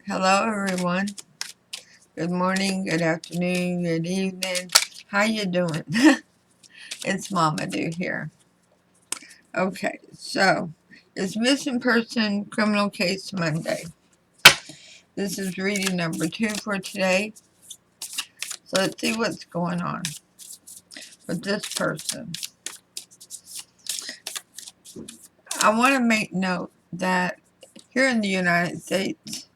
Hello everyone. Good morning, good afternoon, good evening. How you doing? It's Mama Do here. Okay, so it's Missing Person Criminal Case Monday. This is reading number 2 for today. So let's see what's going on with this person. I want to make note that here in the United States,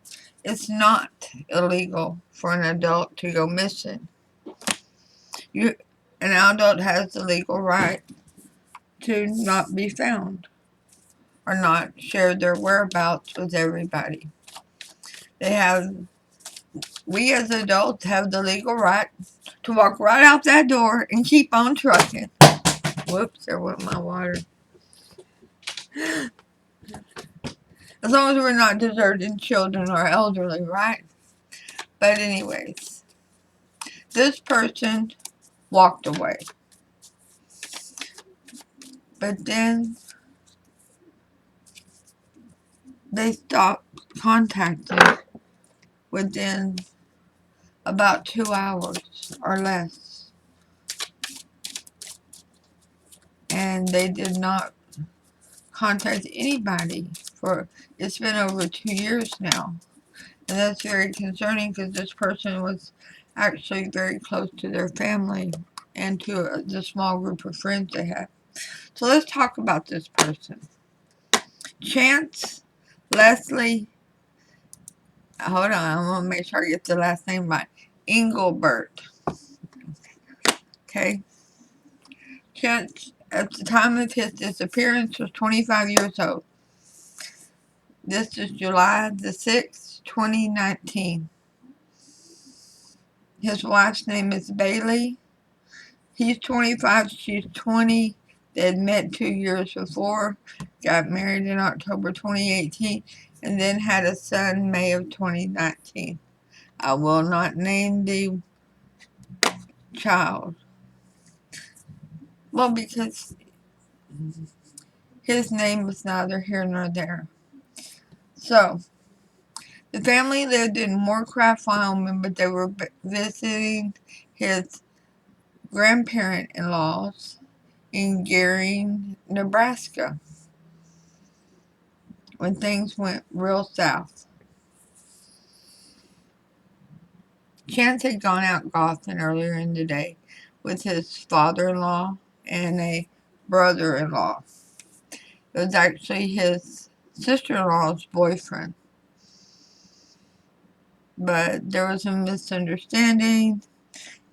it's not illegal for an adult to go missing. An adult has the legal right to not be found or not share their whereabouts with everybody. We as adults have the legal right to walk right out that door and keep on trucking. Whoops, there went my water. As long as we're not deserting children or elderly, right? But anyways, this person walked away. But then they stopped contacting within about 2 hours or less. And they did not contact anybody for, it's been over 2 years now. And that's very concerning because this person was actually very close to their family and to the small group of friends they had. So let's talk about this person. Chance Leslie, hold on, I'm going to make sure I get the last name right. Englebert. Okay. Chance, at the time of his disappearance, was 25 years old. This is July the 6th, 2019. His wife's name is Bailey. He's 25, she's 20. They had met 2 years before, got married in October 2018, and then had a son May of 2019. I will not name the child. Well, because his name was neither here nor there. So, the family lived in Moorcraft, Wyoming, but they were visiting his grandparent-in-laws in Gary, Nebraska, when things went real south. Chance had gone out golfing earlier in the day with his father-in-law and a brother-in-law. It was actually his sister-in-law's boyfriend. But there was a misunderstanding.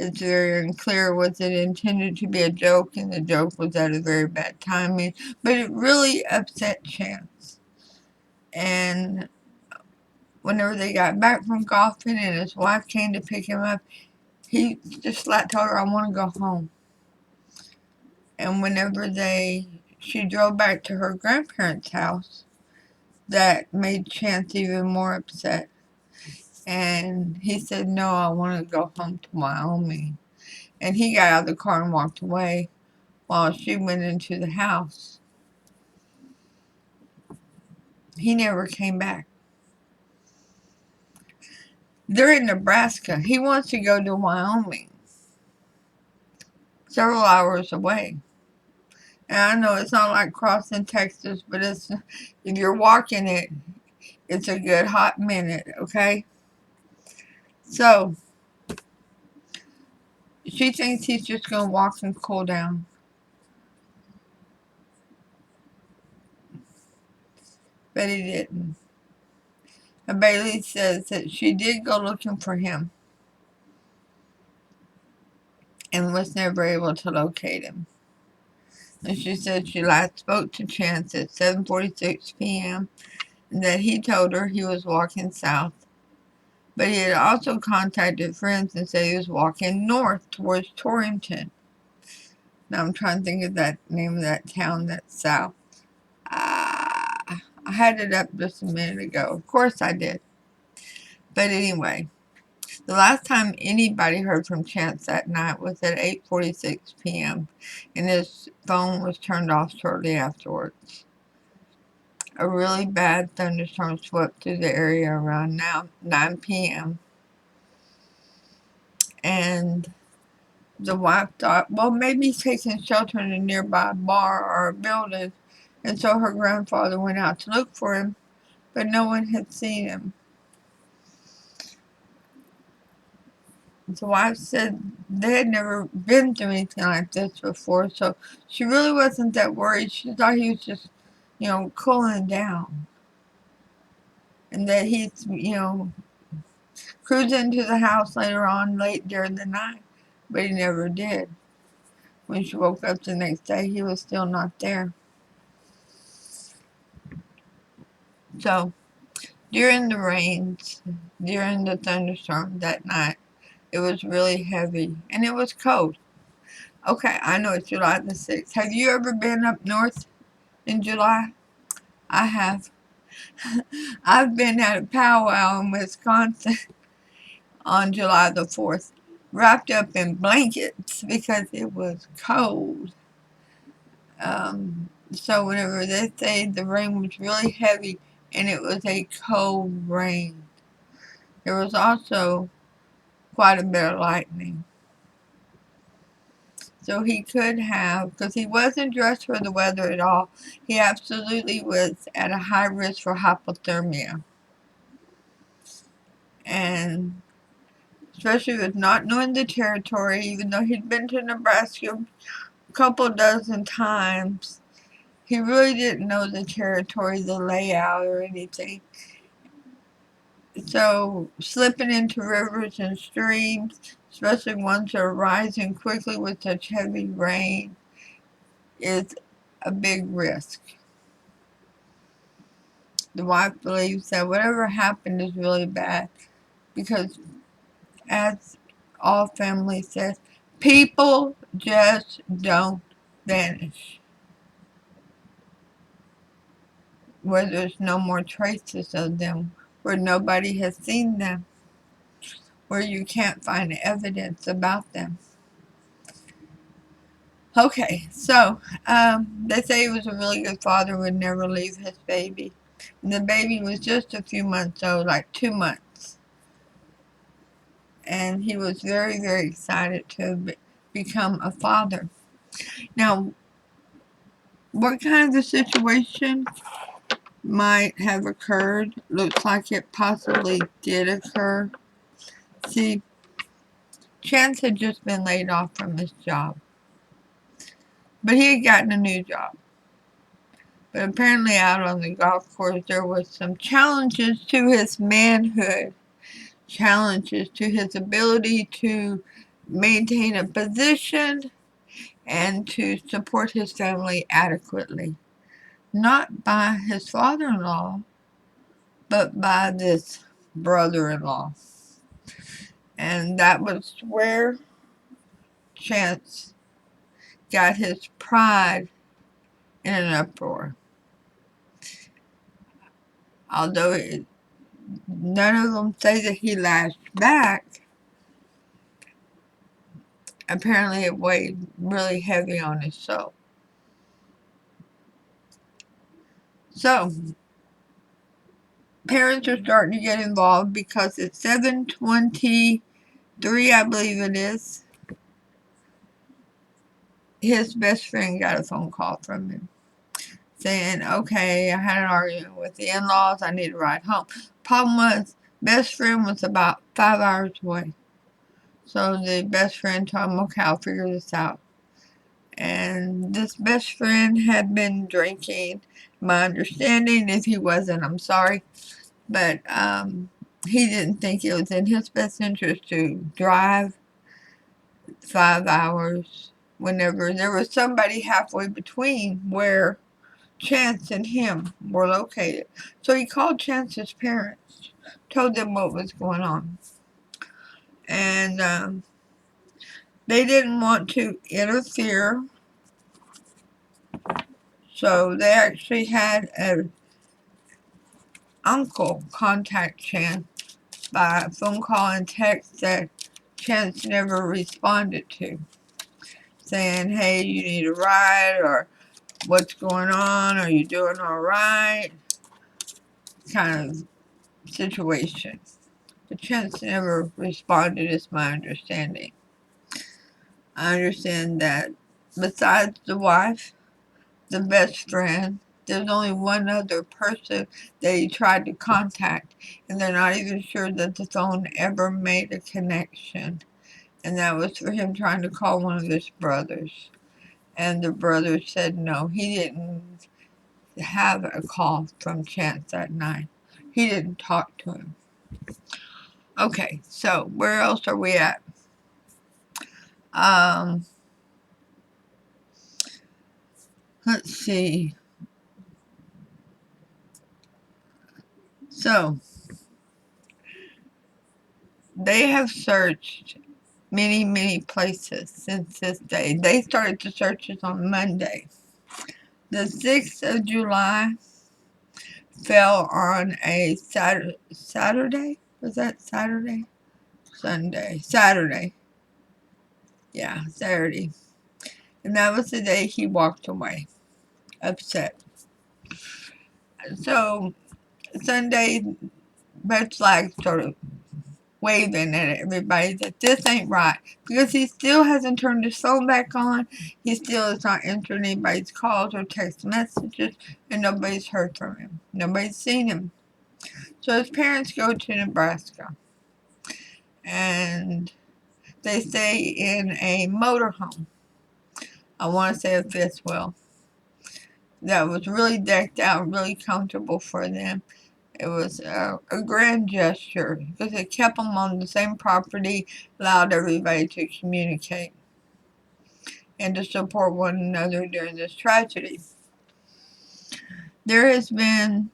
It's very unclear, was it intended to be a joke, and the joke was at a very bad timing. But it really upset Chance. And whenever they got back from golfing and his wife came to pick him up, he just flat told her, I want to go home. And whenever she drove back to her grandparents' house, that made Chance even more upset. And he said, no, I want to go home to Wyoming. And he got out of the car and walked away while she went into the house. He never came back. They're in Nebraska. He wants to go to Wyoming, several hours away. And I know it's not like crossing Texas, but if you're walking it, it's a good hot minute, okay? So, she thinks he's just going to walk and cool down. But he didn't. And Bailey says that she did go looking for him and was never able to locate him. And she said she last spoke to Chance at 7:46 p.m. and that he told her he was walking south. But he had also contacted friends and said he was walking north towards Torrington. Now I'm trying to think of that name of that town that's south. I had it up just a minute ago. Of course I did. But anyway, the last time anybody heard from Chance that night was at 8:46 p.m. and his phone was turned off shortly afterwards. a really bad thunderstorm swept through the area around now 9 p.m. And the wife thought, well, maybe he's taking shelter in a nearby bar or a building, and so her grandfather went out to look for him, but no one had seen him. The wife said they had never been through anything like this before, so she really wasn't that worried. She thought he was just, cooling down, and that he's, cruising to the house later on late during the night, but he never did. When she woke up the next day, he was still not there. So, during the rains, during the thunderstorm that night, it was really heavy, and it was cold. Okay, I know it's July the 6th. Have you ever been up north in July? I have. I've been at a powwow in Wisconsin on July the 4th, wrapped up in blankets because it was cold. So whenever they say the rain was really heavy and it was a cold rain, there was also quite a bit of lightning. So he could have, because he wasn't dressed for the weather at all, he absolutely was at a high risk for hypothermia. And especially with not knowing the territory, even though he'd been to Nebraska a couple dozen times, he really didn't know the territory, the layout, or anything. So slipping into rivers and streams, especially ones that are rising quickly with such heavy rain, is a big risk. The wife believes that whatever happened is really bad because, as all family says, people just don't vanish. Where there's no more traces of them, where nobody has seen them, where you can't find evidence about them. Okay, so they say he was a really good father, would never leave his baby. And the baby was just a few months old, like 2 months. And he was very, very excited to become a father. Now, what kind of a situation might have occurred? Looks like it possibly did occur. See, Chance had just been laid off from his job, but he had gotten a new job. But apparently out on the golf course there was some challenges to his manhood, challenges to his ability to maintain a position and to support his family adequately. Not by his father-in-law, but by this brother-in-law. And that was where Chance got his pride in an uproar. Although none of them say that he lashed back, apparently it weighed really heavy on his soul. So, parents are starting to get involved because at 7:23, I believe it is, his best friend got a phone call from him saying, okay, I had an argument with the in-laws, I need to ride home. Problem was, best friend was about 5 hours away. So the best friend told him, okay, I'll figure this out. And this best friend had been drinking. My understanding, if he wasn't, I'm sorry. But he didn't think it was in his best interest to drive 5 hours whenever there was somebody halfway between where Chance and him were located. So he called Chance's parents, told them what was going on. And they didn't want to interfere. So they actually had an uncle contact Chance by phone call and text that Chance never responded to, saying, hey, you need a ride, or what's going on, are you doing all right? kind of situation. But Chance never responded, is my understanding. I understand that besides the wife, the best friend, there's only one other person that he tried to contact, and they're not even sure that the phone ever made a connection. And that was for him trying to call one of his brothers. And the brother said no, he didn't have a call from Chance that night. He didn't talk to him. Okay, so where else are we at? Let's see. So, they have searched many, many places since this day. They started the searches on Monday. The 6th of July fell on a Saturday? Was that Saturday? Sunday. Saturday. Yeah, Saturday. And that was the day he walked away, upset. So, Sunday, red flags started waving at everybody that this ain't right, because he still hasn't turned his phone back on. He still is not answering anybody's calls or text messages, and nobody's heard from him. Nobody's seen him. So his parents go to Nebraska, and they stay in a motorhome. I want to say a fifth wheel that was really decked out, really comfortable for them. It was a grand gesture because it kept them on the same property, allowed everybody to communicate and to support one another during this tragedy. There has been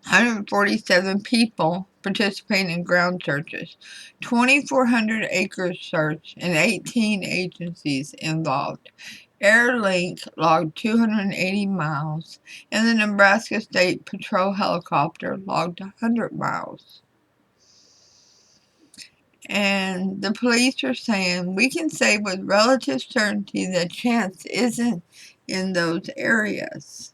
147 people participating in ground searches, 2,400 acres searched, and 18 agencies involved. AirLink logged 280 miles, and the Nebraska State Patrol helicopter logged 100 miles. And the police are saying, we can say with relative certainty that Chance isn't in those areas.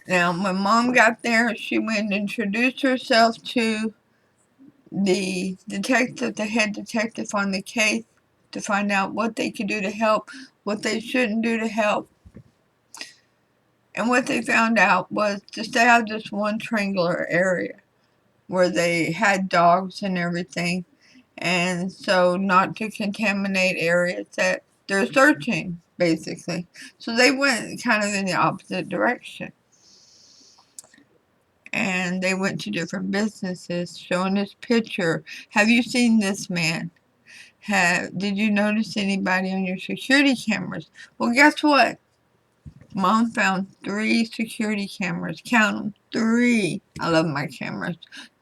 Now, when Mom got there, she went and introduced herself to the detective, the head detective on the case, to find out what they could do to help, what they shouldn't do to help. And what they found out was to stay out of this one triangular area where they had dogs and everything. And so not to contaminate areas that they're searching, basically. So they went kind of in the opposite direction. And they went to different businesses showing this picture. Have you seen this man? Did you notice anybody on your security cameras? Well, guess what? Mom found 3 security cameras. Count them. 3. I love my cameras.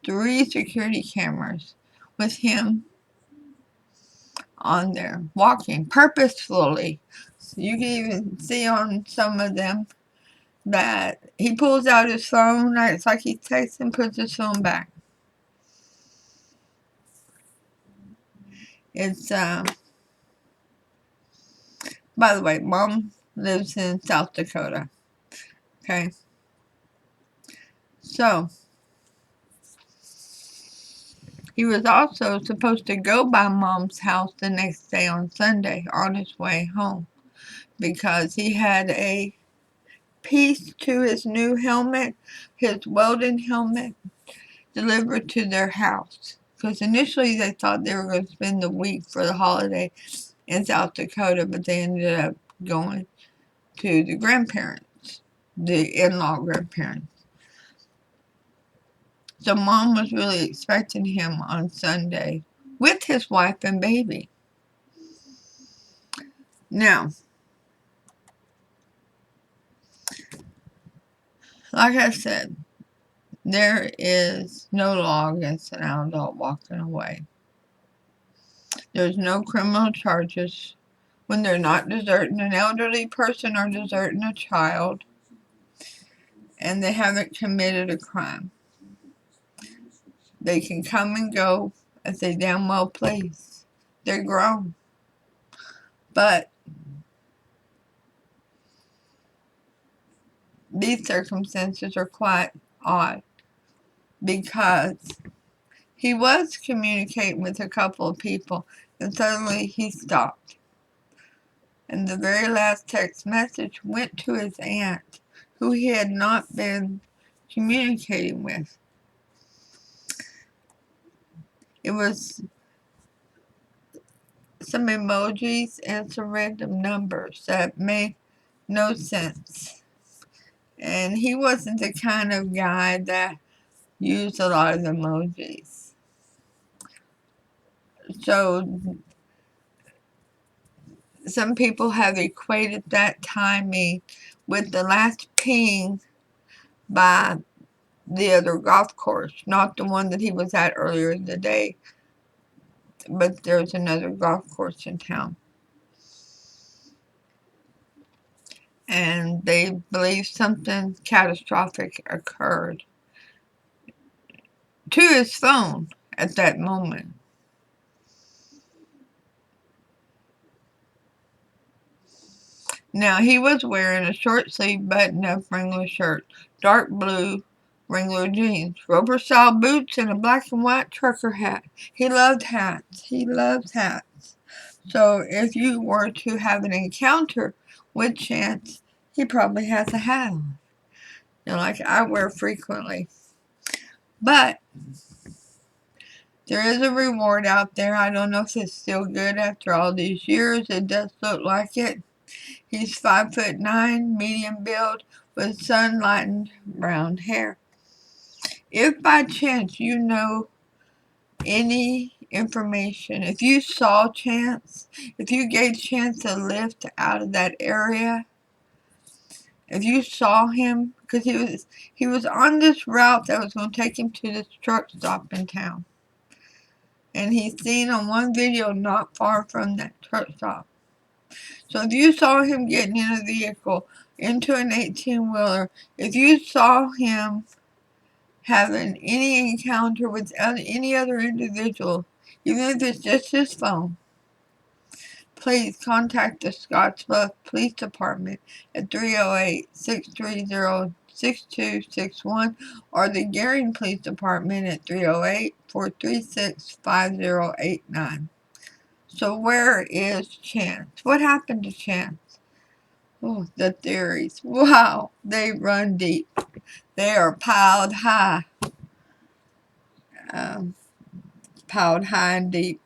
3 security cameras with him on there, walking purposefully. So you can even see on some of them that he pulls out his phone. It's like he texts and puts his phone back. It's, by the way, Mom lives in South Dakota. Okay. So, he was also supposed to go by Mom's house the next day on Sunday on his way home because he had a piece to his new helmet, his welding helmet, delivered to their house. Because initially they thought they were going to spend the week for the holiday in South Dakota, but they ended up going to the grandparents, the in-law grandparents. So Mom was really expecting him on Sunday with his wife and baby. Now, like I said, there is no law against an adult walking away. There's no criminal charges when they're not deserting an elderly person or deserting a child, and they haven't committed a crime. They can come and go as they damn well please. They're grown. But these circumstances are quite odd because he was communicating with a couple of people and suddenly he stopped. And the very last text message went to his aunt, who he had not been communicating with. It was some emojis and some random numbers that made no sense. And he wasn't the kind of guy that used a lot of emojis. So some people have equated that timing with the last ping by the other golf course, not the one that he was at earlier in the day, but there's another golf course in town. And they believe something catastrophic occurred to his phone at that moment. Now, he was wearing a short-sleeved button-up Wrangler shirt, dark blue Wrangler jeans, rubber-style boots, and a black and white trucker hat. He loved hats. He loves hats. So if you were to have an encounter with Chance, he probably has a hat on. Like I wear frequently. But there is a reward out there. I don't know if it's still good after all these years. It does look like it. He's 5'9", medium build, with sun-lightened brown hair. If by chance you know any information, if you saw Chance, if you gave Chance a lift out of that area, if you saw him, because he was on this route that was going to take him to this truck stop in town. And he's seen on one video not far from that truck stop. So if you saw him getting in a vehicle, into an 18-wheeler, if you saw him having any encounter with any other individual, even if it's just his phone, please contact the Scottsbluff Police Department at 308-630-6261 or the Gearing Police Department at 308-436-5089. So where is Chance? What happened to Chance? Oh, the theories. Wow, they run deep. They are piled high. Piled high and deep.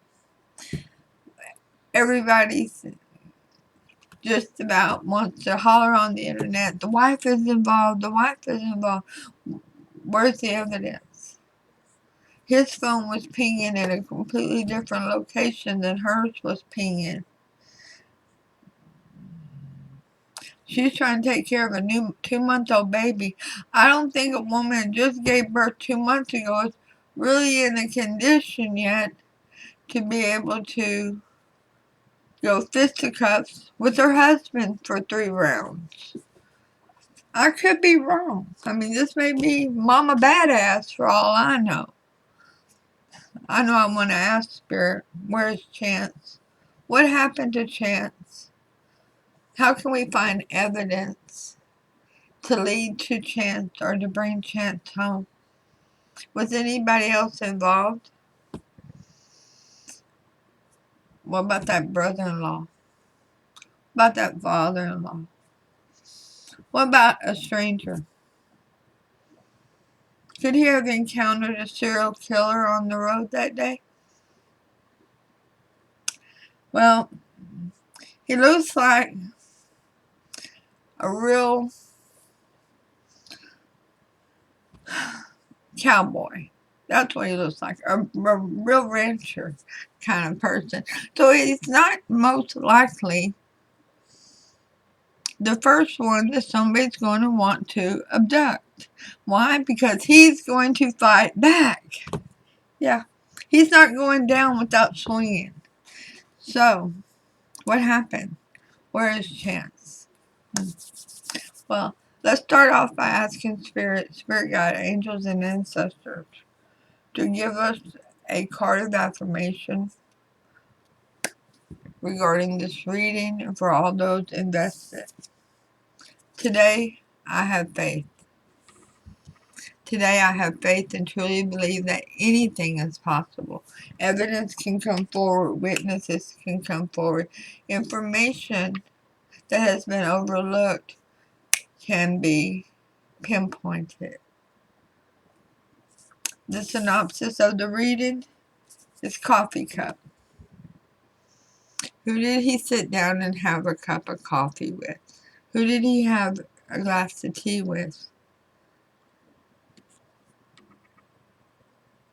Everybody's just about wants to holler on the internet. The wife is involved. The wife is involved. Where's the evidence? His phone was pinging at a completely different location than hers was pinging. She's trying to take care of a new 2-month-old baby. I don't think a woman that just gave birth 2 months ago is really in a condition yet to be able to go fisticuffs with her husband for 3 rounds. I could be wrong. I mean, this may be Mama Badass for all I know. I know I want to ask Spirit, where's Chance? What happened to Chance? How can we find evidence to lead to Chance or to bring Chance home? Was anybody else involved? What about that brother-in-law? What about that father-in-law? What about a stranger? Could he have encountered a serial killer on the road that day? Well, he looks like a real cowboy. That's what he looks like, a real rancher kind of person. So he's not most likely the first one that somebody's going to want to abduct. Why? Because he's going to fight back. Yeah, he's not going down without swinging. So, what happened? Where is Chance? Well, let's start off by asking Spirit Guide, angels, and ancestors to give us a card of affirmation regarding this reading and for all those invested. Today, I have faith. Today I have faith and truly believe that anything is possible. Evidence can come forward. Witnesses can come forward. Information that has been overlooked can be pinpointed. The synopsis of the reading is coffee cup. Who did he sit down and have a cup of coffee with? Who did he have a glass of tea with?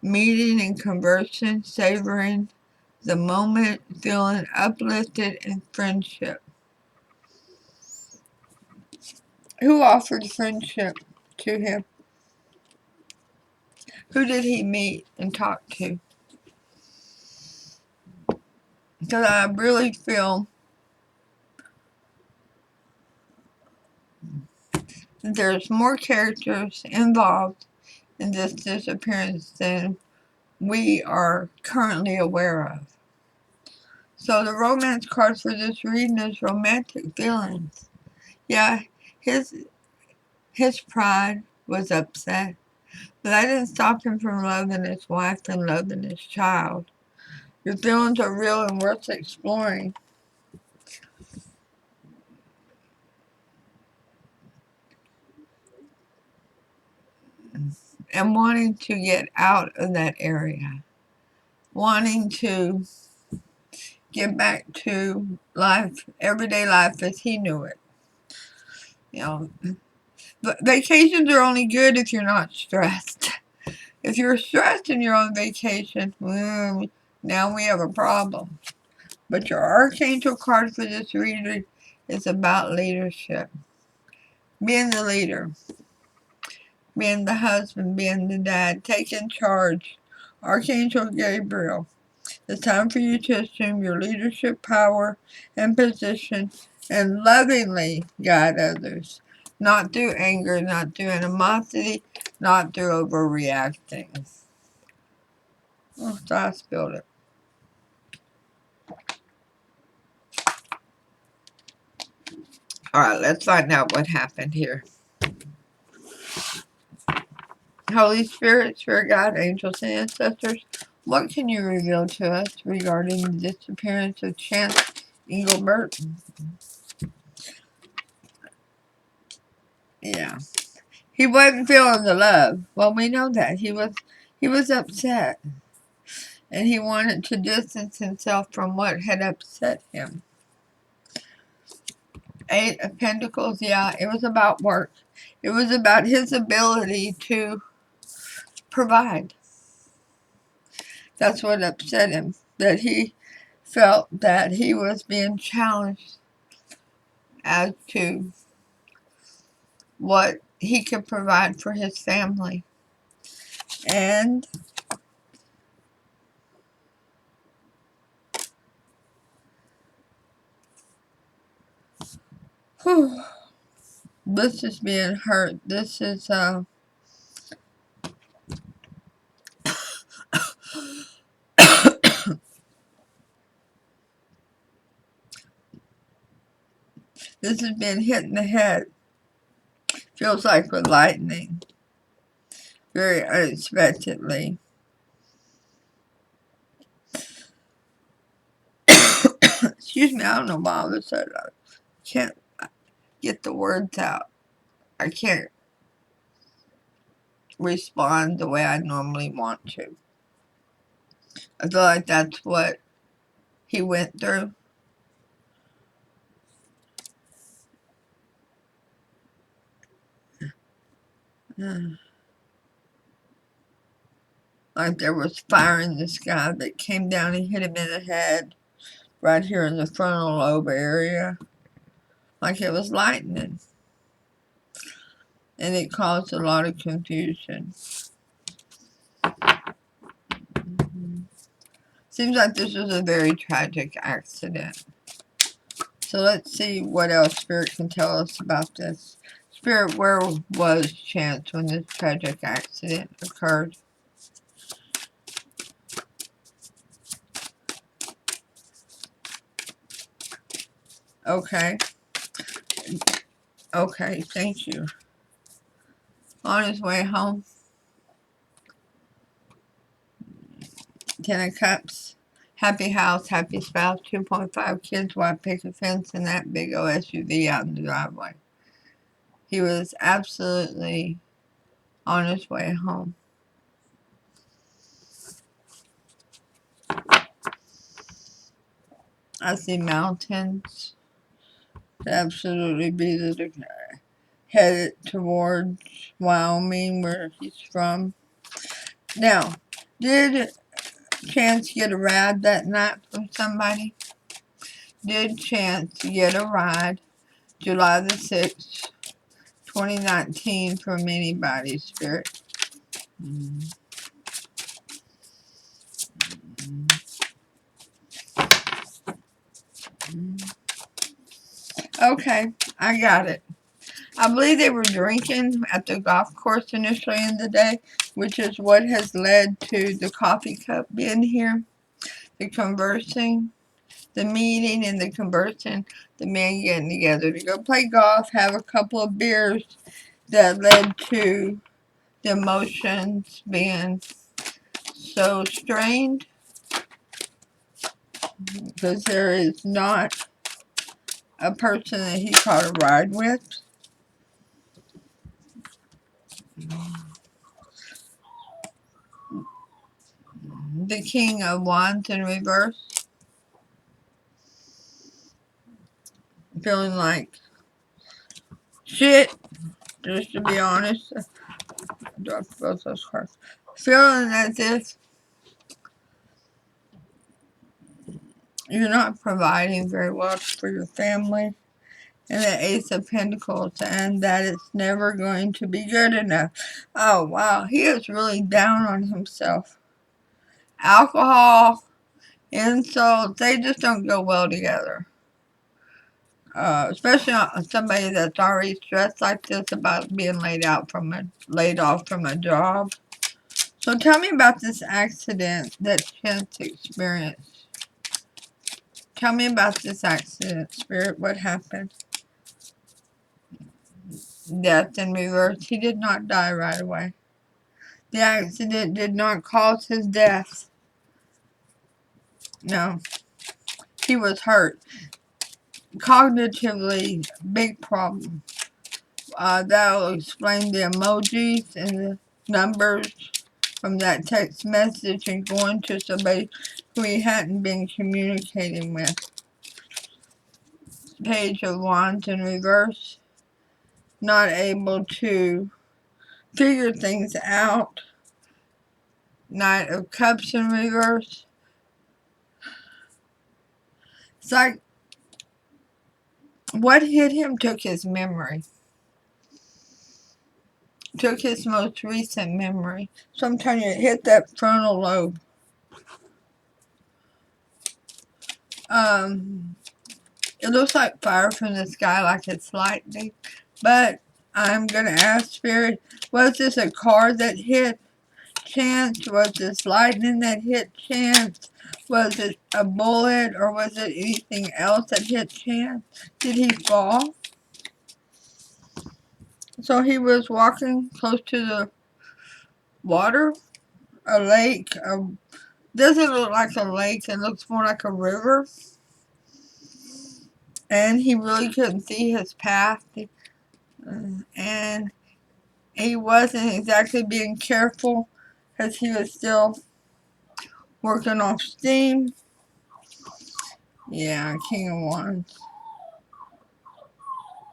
Meeting and conversing, savoring the moment, feeling uplifted in friendship. Who offered friendship to him? Who did he meet and talk to? Because I really feel that there's more characters involved in this disappearance than we are currently aware of. So the romance card for this reading is romantic feelings. Yeah, his pride was upset, but that didn't stop him from loving his wife and loving his child. Your feelings are real and worth exploring. And wanting to get out of that area. Wanting to get back to life, everyday life as he knew it. You know, but vacations are only good if you're not stressed. If you're stressed and you're on vacation, now we have a problem. But your Archangel card for this reading is about leadership. Being the leader. Being the husband, being the dad, taking charge. Archangel Gabriel. It's time for you to assume your leadership power and position and lovingly guide others. Not through anger, not through animosity, not through overreacting. Oh, so I spilled it. Alright, let's find out what happened here. Holy Spirit, Spirit God, angels, and ancestors, what can you reveal to us regarding the disappearance of Chance Englebert? Yeah. He wasn't feeling the love. Well, we know that. He was upset. And he wanted to distance himself from what had upset him. 8 of Pentacles, yeah, it was about work. It was about his ability to provide. That's what upset him. That he felt that he was being challenged as to what he could provide for his family. And this is being hurt. This is this has been hit in the head. Feels like with lightning. Very unexpectedly. Excuse me, I don't know why all of a sudden I can't get the words out. I can't respond the way I normally want to. I feel like that's what he went through. Like there was fire in the sky that came down and hit him in the head, right here in the frontal lobe area. Like it was lightning. And it caused a lot of confusion. Seems like this was a very tragic accident. So let's see what else Spirit can tell us about this. Spirit, where was Chance when this tragic accident occurred? Okay. Okay, thank you. on his way home. 10 of Cups. Happy house, happy spouse, 2.5 kids, white picket fence, and that big old SUV out in the driveway. He was absolutely on his way home. I see mountains. Absolutely be headed towards Wyoming, where he's from. Now, did Chance get a ride that night from somebody? Did Chance get a ride July the 6th, 2019 from anybody, Spirit? Okay, I got it. I believe they were drinking at the golf course initially in the day, which is what has led to the coffee cup being here, the conversing, the meeting and the conversing, the men getting together to go play golf, have a couple of beers that led to the emotions being so strained, because there is not a person that he caught a ride with. The King of Wands in reverse, feeling like shit, just to be honest. Dropped both those cards. Feeling as if you're not providing very well for your family. And the Ace of Pentacles, and that it's never going to be good enough. Oh, wow. He is really down on himself. Alcohol, insults, they just don't go well together. Especially on somebody that's already stressed like this about being laid off from a job. So tell me about this accident that Chance experienced. Tell me about this accident, Spirit. What happened? Death in reverse. He did not die right away. The accident did not cause his death. No. He was hurt. Cognitively, big problem. That will explain the emojis and the numbers from that text message and going to somebody who he hadn't been communicating with. Page of Wands in reverse. Not able to figure things out. Knight of Cups in reverse. It's like what hit him took his memory. Took his most recent memory. Sometimes it hit that frontal lobe. It looks like fire from the sky, like it's lightning. But I'm going to ask Spirit, was this a car that hit Chance? Was this lightning that hit Chance? Was it a bullet, or was it anything else that hit Chance? Did he fall? So he was walking close to the water, a lake. Doesn't look like a lake, it looks more like a river. And he really couldn't see his path. And he wasn't exactly being careful because he was still working off steam. Yeah, King of Wands.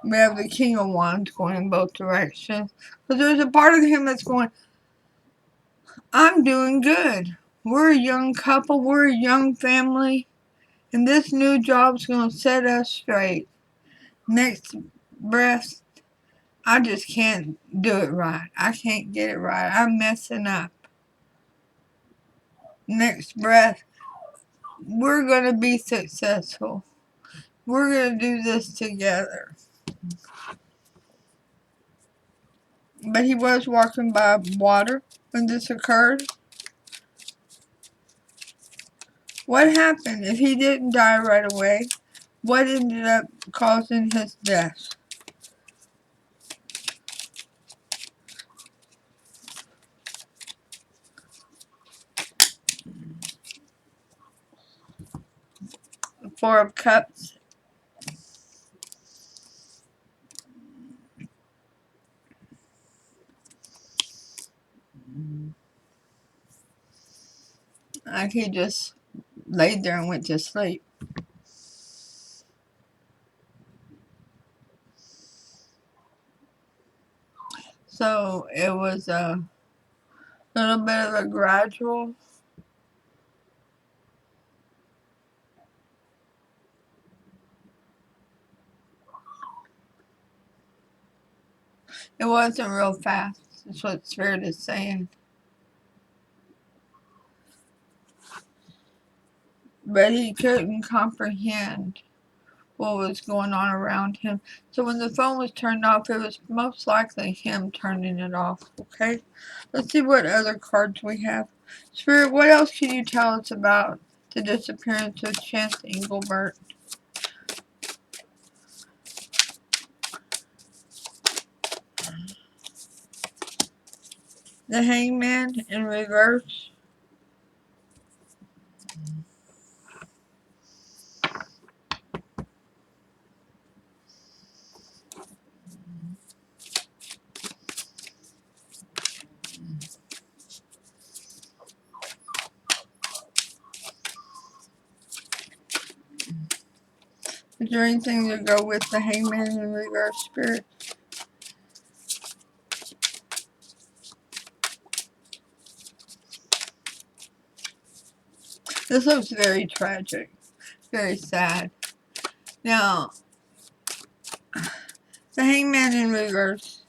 We have the King of Wands going in both directions. But there's a part of him that's going, I'm doing good. We're a young couple. We're a young family. And this new job's going to set us straight. Next breath, I just can't do it right. I can't get it right. I'm messing up. Next breath, we're going to be successful. We're going to do this together. But he was walking by water when this occurred. What happened if he didn't die right away? What ended up causing his death? Four of Cups. Like he just laid there and went to sleep. So it was a little bit of a gradual. It wasn't real fast. That's what Spirit is saying. But he couldn't comprehend what was going on around him. So when the phone was turned off, it was most likely him turning it off. Okay? Let's see what other cards we have. Spirit, what else can you tell us about the disappearance of Chance Englebert? The Hangman in reverse. Is there anything to go with the Hangman in reverse, Spirit? This looks very tragic. Very sad. Now, the Hangman in reverse,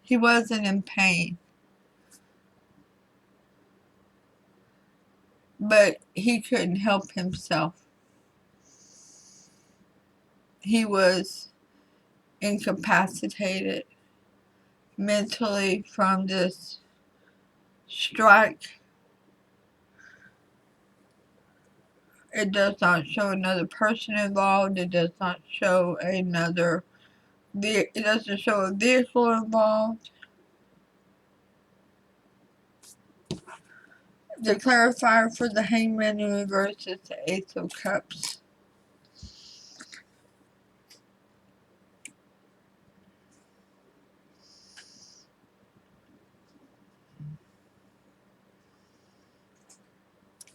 he wasn't in pain. But he couldn't help himself. He was incapacitated mentally from this strike. It does not show another person involved. It does not show another. It doesn't show a vehicle involved. The clarifier for the Hangman in reverse is the Ace of Cups.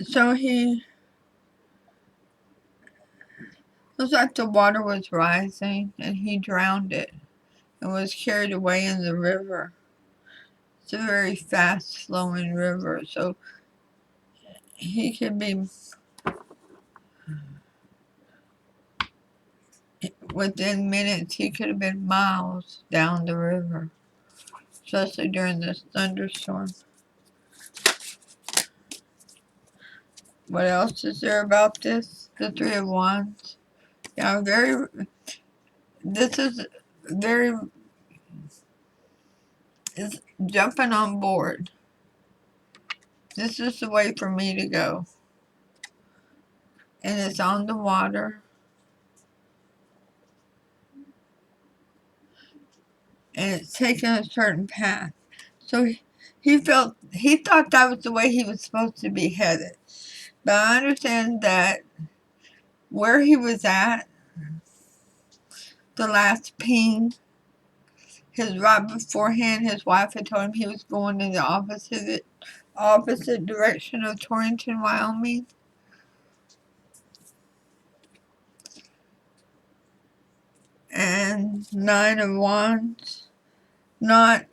So he looks like the water was rising and he drowned it and was carried away in the river. It's a very fast flowing river, so he could be within minutes. He could have been miles down the river, especially during this thunderstorm. What else is there about this? The Three of Wands. Yeah, this is very, is jumping on board. This is the way for me to go. And it's on the water. And it's taking a certain path. So he thought that was the way he was supposed to be headed. But I understand that where he was at, the last ping, right beforehand, his wife had told him he was going in the opposite direction of Torrington, Wyoming. And Nine of Wands, not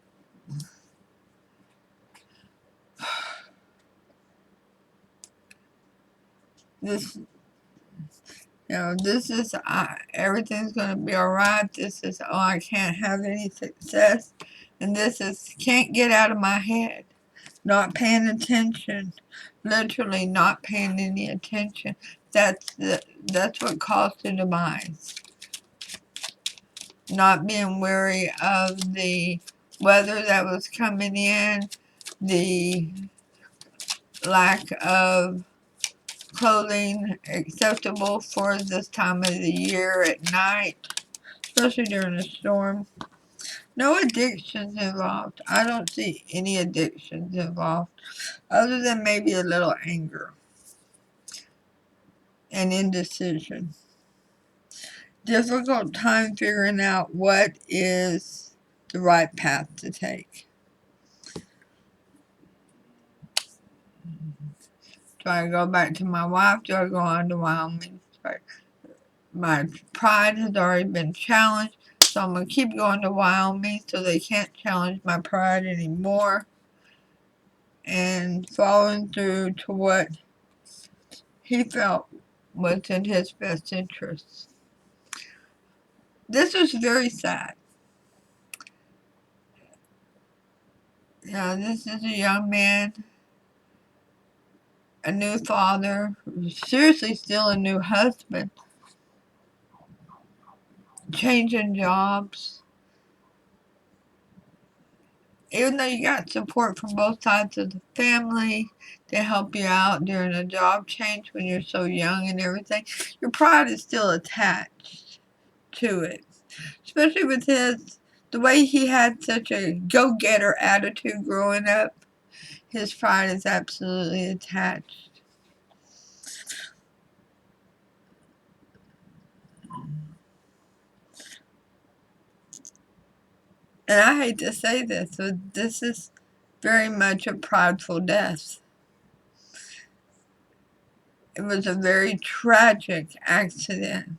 this. This is, everything's going to be alright. This is, I can't have any success. And this is, can't get out of my head. Not paying attention. Literally not paying any attention. That's what caused the demise. Not being wary of the weather that was coming in. The lack of clothing acceptable for this time of the year at night, especially during a storm. No addictions involved. I don't see any addictions involved, other than maybe a little anger. and indecision. Difficult time figuring out what is the right path to take. Do I go back to my wife? Do I go on to Wyoming? My pride has already been challenged, so I'm going to keep going to Wyoming so they can't challenge my pride anymore. And following through to what he felt was in his best interests. This was very sad. This is a young man, a new father, seriously still a new husband, changing jobs. Even though you got support from both sides of the family to help you out during a job change when you're so young and everything, your pride is still attached to it. Especially with the way he had such a go-getter attitude growing up, his pride is absolutely attached. And I hate to say this, but this is very much a prideful death. It was a very tragic accident.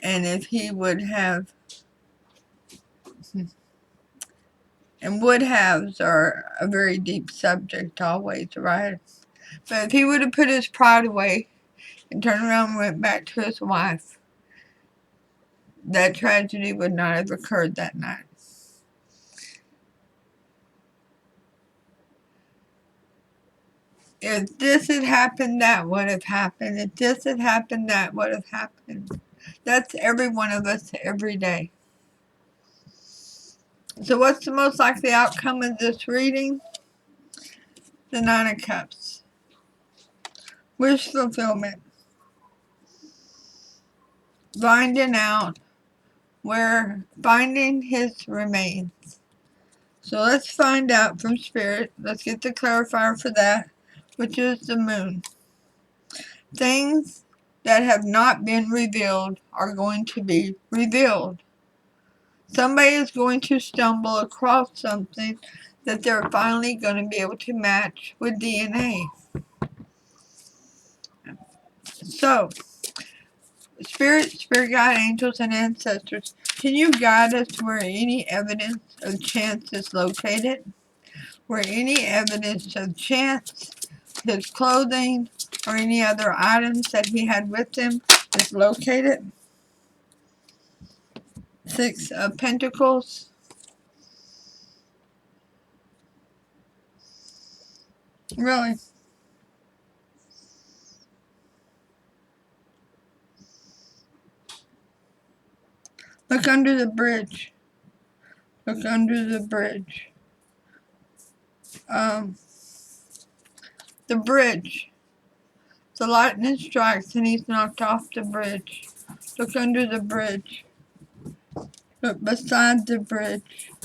And if he would have, and would-haves are a very deep subject always, right? But if he would have put his pride away and turned around and went back to his wife, that tragedy would not have occurred that night. If this had happened, that would have happened. If this had happened, that would have happened. That's every one of us every day. So what's the most likely outcome of this reading? The Nine of Cups. Wish fulfillment. Finding out where, finding his remains. So let's find out from Spirit. Let's get the clarifier for that, which is the Moon. Things that have not been revealed are going to be revealed. Somebody is going to stumble across something that they're finally going to be able to match with DNA. So, Spirit guide, angels, and ancestors, can you guide us where any evidence of chance is located? Where any evidence of chance, his clothing, or any other items that he had with him is located? Six of Pentacles. Really? Look under the bridge. Look under the bridge. The bridge. The lightning strikes and he's knocked off the bridge. Look under the bridge. Look beside the bridge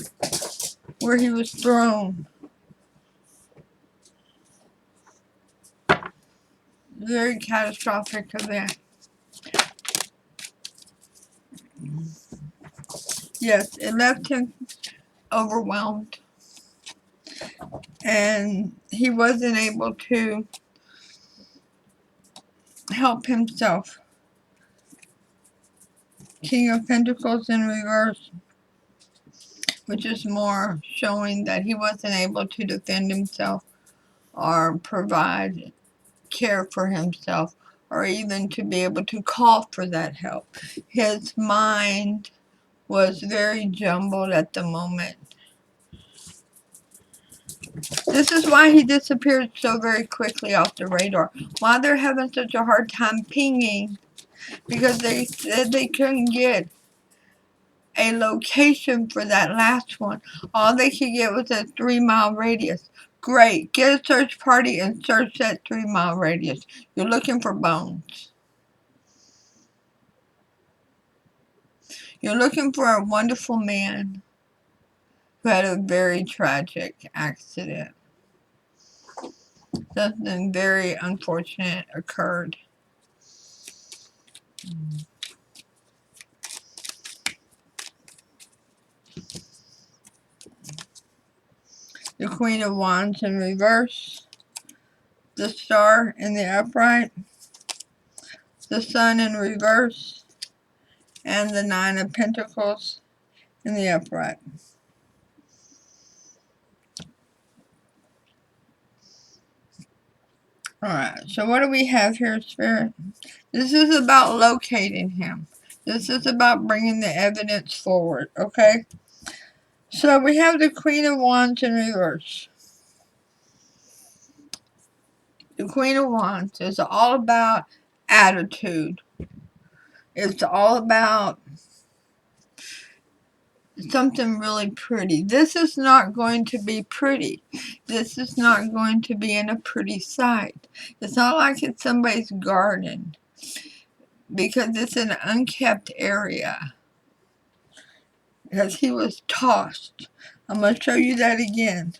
where he was thrown. Very catastrophic event. Yes, it left him overwhelmed. And he wasn't able to help himself. King of Pentacles in reverse, which is more showing that he wasn't able to defend himself or provide care for himself or even to be able to call for that help. His mind was very jumbled at the moment. This is why he disappeared so very quickly off the radar. Why they're having such a hard time pinging, because they said they couldn't get a location for that last one. All they could get was a 3-mile radius. Great. Get a search party and search that 3-mile radius. You're looking for bones. You're looking for a wonderful man who had a very tragic accident. Something very unfortunate occurred. The Queen of Wands in reverse, the Star in the upright, the Sun in reverse, and the Nine of Pentacles in the upright. Alright, so what do we have here, Spirit? This is about locating him. This is about bringing the evidence forward, okay? So we have the Queen of Wands in reverse. The Queen of Wands is all about attitude. It's all about something really pretty. This is not going to be pretty. This is not going to be in a pretty sight. It's not like it's somebody's garden, because it's an unkept area. Because he was tossed. I'm going to show you that again.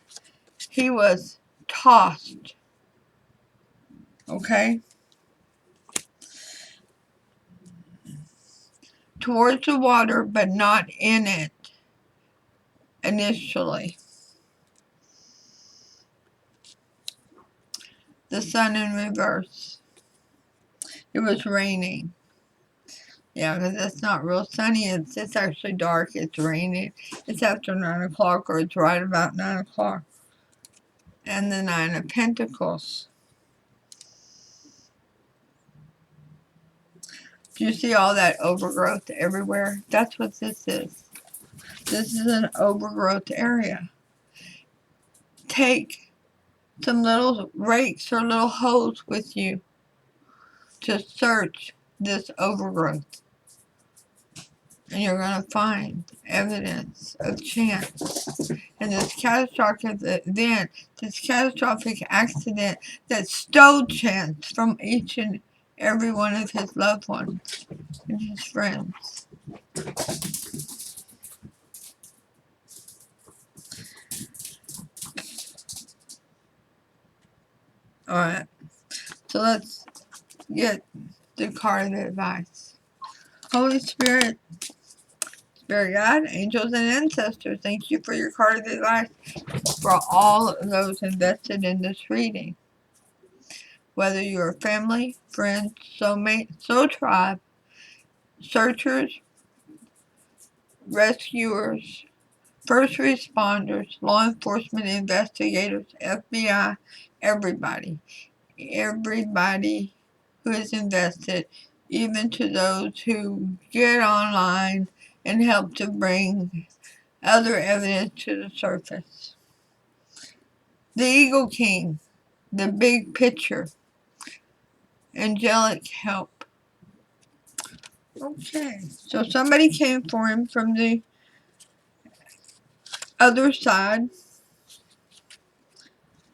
He was tossed. Okay? Towards the water, but not in it initially. The Sun in reverse. It was raining. Yeah, because it's not real sunny. It's actually dark. It's raining. It's after 9 o'clock, or it's right about 9 o'clock. And the Nine of Pentacles. Do you see all that overgrowth everywhere? That's what this is. This is an overgrowth area. Take some little rakes or little hoes with you to search this overgrowth. And you're going to find evidence of chance. And this catastrophic event, this catastrophic accident that stole chance from each and every one of his loved ones and his friends. Alright, so let's get the card of advice. Holy Spirit, Spirit God, angels, and ancestors, thank you for your card of advice for all of those invested in this reading. Whether you're family, friends, soulmate, soul tribe, searchers, rescuers, first responders, law enforcement investigators, FBI, everybody who is invested, even to those who get online and help to bring other evidence to the surface. The Eagle King, the big picture, angelic help. Okay, so somebody came for him from the other side,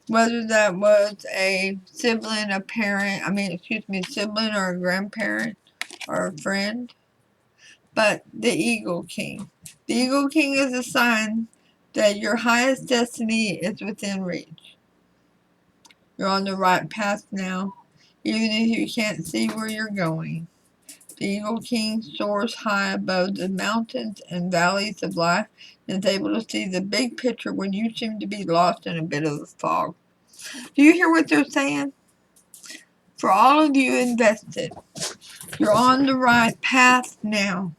whether that was a sibling, a parent, sibling or a grandparent or a friend. But the Eagle King. The Eagle King is a sign that your highest destiny is within reach. You're on the right path now, even if you can't see where you're going. The Eagle King soars high above the mountains and valleys of life and is able to see the big picture when you seem to be lost in a bit of a fog. Do you hear what they're saying? For all of you invested, you're on the right path now.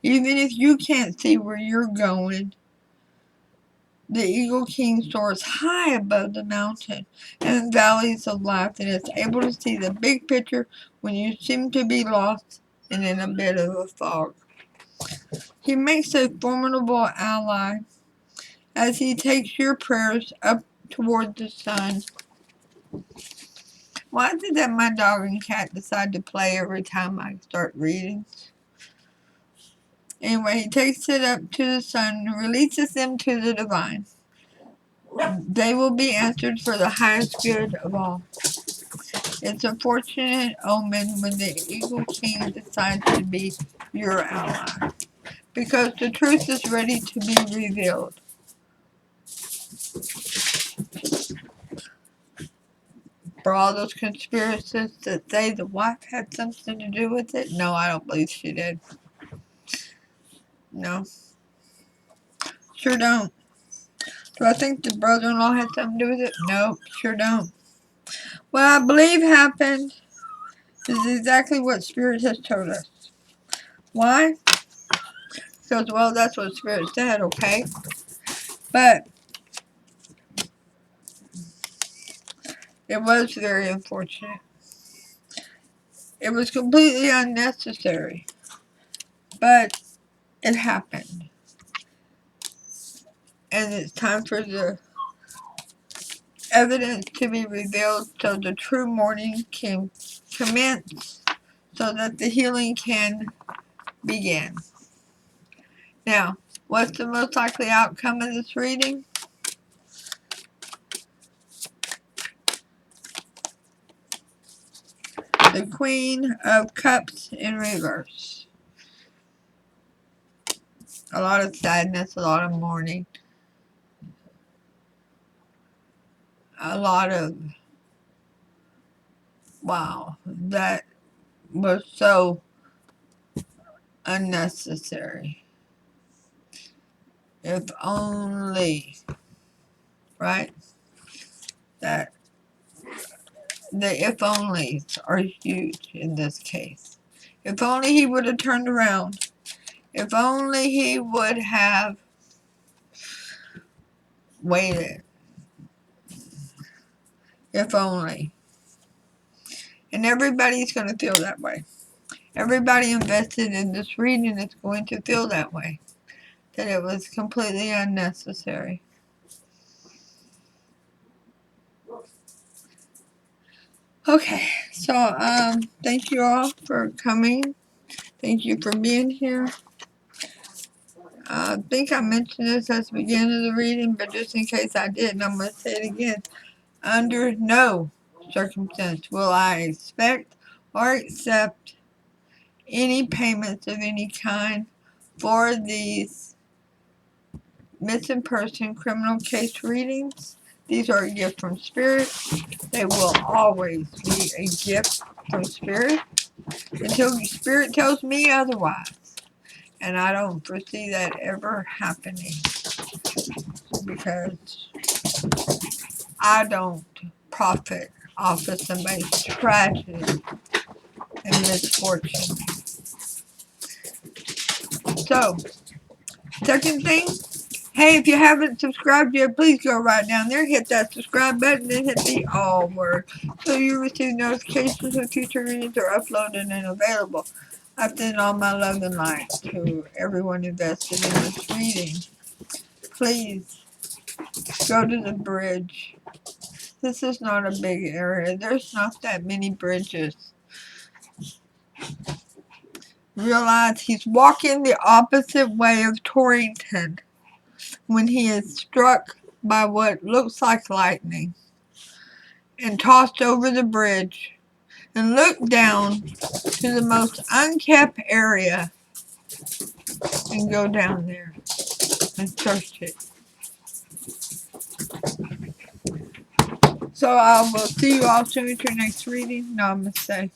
Even if you can't see where you're going, the Eagle King soars high above the mountain and valleys of life and is able to see the big picture when you seem to be lost and in a bit of a fog. He makes a formidable ally as he takes your prayers up toward the sun. Why is it that my dog and cat decide to play every time I start reading? Anyway, he takes it up to the sun and releases them to the divine. They will be answered for the highest good of all. It's a fortunate omen when the Eagle King decides to be your ally, because the truth is ready to be revealed. For all those conspiracists that say the wife had something to do with it, no, I don't believe she did. No. Sure don't. Do I think the brother-in-law had something to do with it? No, sure don't. What I believe happened is exactly what Spirit has told us. Why? Because, well, that's what Spirit said, okay? But it was very unfortunate. It was completely unnecessary. But it happened. And it's time for the evidence to be revealed so the true mourning can commence so that the healing can begin. Now, what's the most likely outcome of this reading? The Queen of Cups in reverse. A lot of sadness, a lot of mourning, a lot of, wow, that was so unnecessary. If only, right? That the if onlys are huge in this case. If only he would have turned around. If only he would have waited. If only. And everybody's going to feel that way. Everybody invested in this reading is going to feel that way. That it was completely unnecessary. Okay, so thank you all for coming. Thank you for being here. I think I mentioned this at the beginning of the reading, but just in case I didn't, I'm going to say it again. Under no circumstance will I expect or accept any payments of any kind for these missing person criminal case readings. These are a gift from Spirit. They will always be a gift from Spirit until Spirit tells me otherwise. And I don't foresee that ever happening because I don't profit off of somebody's tragedy and misfortune. So, second thing, hey, if you haven't subscribed yet, please go right down there, hit that subscribe button, and hit the all word so you receive notifications when future readings are uploaded and available. I send all my love and light to everyone invested in this reading. Please go to the bridge. This is not a big area. There's not that many bridges. Realize he's walking the opposite way of Torrington when he is struck by what looks like lightning and tossed over the bridge and looked down to the most unkept area and go down there and search it. So I will see you all soon at your next reading. Namaste.